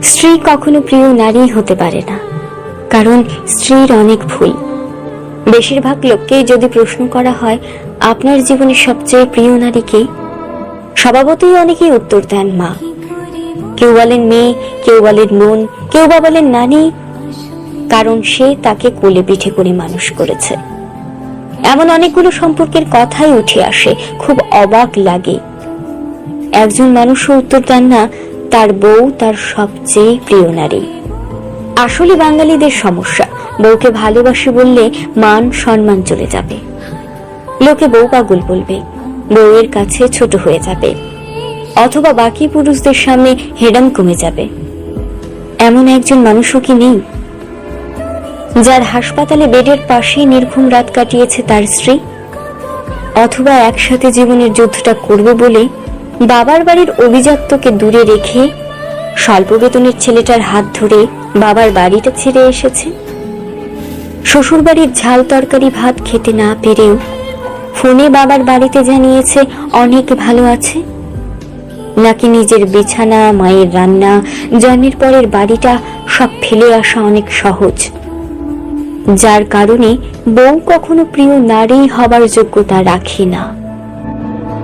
স্ত্রী কখনো প্রিয় নারী হতে পারে না, কারণ স্ত্রীর অনেক ভুল। বেশিরভাগ লোককেই যদি প্রশ্ন করা হয় আপনার জীবনের সবচেয়ে প্রিয় নারী কে, স্বভাবতই অনেকেই উত্তর দেন মা। কেউ বলেন মেয়ে, কেউ বলেন বোন, কেউ বা বলেন নানি, কারণ সে তাকে কোলে পিঠে করে মানুষ করেছে। এমন অনেকগুলো সম্পর্কের কথাই উঠে আসে, খুব অবাক লাগে। একজন মানুষও উত্তর দেন না তার বউ তার সবচেয়ে প্রিয় নারী। আসলে বাঙালিদের সমস্যা, বউকে ভালোবাসি বললে মান সম্মান চলে যাবে, লোকে বউ পাগল বলবে, বউয়ের কাছে ছোট হয়ে যাবে, অথবা বাকি পুরুষদের সামনে হেডাম কমে যাবে। এমন একজন মানুষও কি নেই যার হাসপাতালে বেডের পাশে নির্ঘুম রাত কাটিয়েছে তার স্ত্রী, অথবা একসাথে জীবনের যুদ্ধটা করবে বলে বাবার বাড়ির অভিজাত্যকে দূরে রেখে স্বল্প বেতনের ছেলেটার হাত ধরে বাবার বাড়িটা ছেড়ে এসেছে। শ্বশুর বাড়ির ঝাল তরকারি ভাত খেতে না পেরেও ফোনে বাবার বাড়িতে জানিয়েছে অনেক ভালো আছে। নাকি নিজের বিছানা, মায়ের রান্না, জন্মের পরের বাড়িটা সব ফেলে আসা অনেক সহজ, যার কারণে বউ কখনো প্রিয় নারী হবার যোগ্যতা রাখে না।